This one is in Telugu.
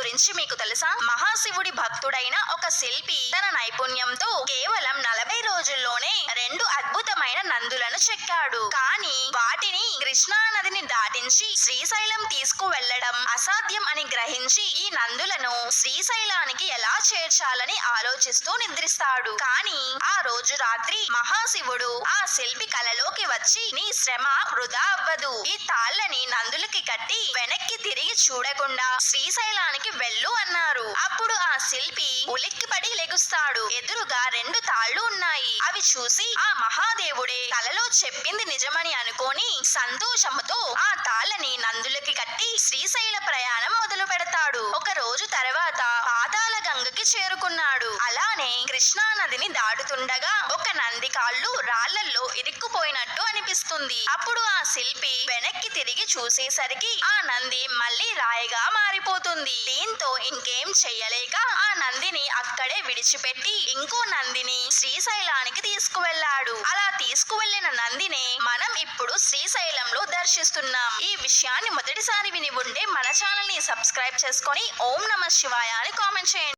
గురించి మీకు తెలుసా? మహాశివుడి భక్తుడైన ఒక శిల్పి తన నైపుణ్యంతో కేవలం 40 రోజుల్లోనే 2 అద్భుతమైన నందులను చెక్కాడు. కానీ వాటిని కృష్ణా నదిని దాటించి శ్రీశైలం తీసుకువెళ్లడం అసాధ్యం అని గ్రహించి ఈ నందులను శ్రీశైలానికి ఎలా చేర్చాలని ఆలోచిస్తూ నిద్రిస్తాడు. కానీ ఆ రోజు రాత్రి మహాశివుడు ఆ శిల్పి కలలోకి వచ్చి, నీ శ్రమ వృధా అవ్వదు, ఈ తాళ్లని నందులకి కట్టి వెనక్కి తిరిగి చూడకుండా శ్రీశైలానికి వెళ్ళు అన్నారు. అప్పుడు ఆ శిల్పి ఉలిక్కిపడి లెగుస్తాడు. ఎదురుగా 2 తాళ్లు ఉన్నాయి. అవి చూసి ఆ మహాదేవుడే కలలో చెప్పింది నిజమని అనుకోని సంతోషముతో ఆ తాళ్లని నందులకి కట్టి శ్రీశైల ప్రయాణం మొదలు పెడతాడు. ఒక రోజు తర్వాత పాతాళ గంగకి చేరుకున్నాడు. అలానే కృష్ణా నదిని దాటుతుండగా ఒక నంది కాళ్ళు రాళ్లల్లో ఇరుక్కుపోయినట్టు అనిపిస్తుంది. అప్పుడు ఆ శిల్పి వెనక్కి తిరిగి చూసేసరికి ఆ నంది మళ్ళీ రాయిగా మారిపోతుంది. దీంతో ఇంకేం చెయ్యలేక ఆ నందిని అక్కడే విడిచిపెట్టి ఇంకో నందిని శ్రీశైలానికి తీసుకువెళ్లాడు. అలా తీసుకువెళ్లిన నందినే మనం ఇప్పుడు శ్రీశైలంలో దర్శిస్తున్నాం. ఈ విషయాన్ని మొదటిసారి విని ఉంటే మన ఛానల్ ని సబ్స్క్రైబ్ చేసుకొని ఓం నమః శివాయ అని కామెంట్ చేయండి.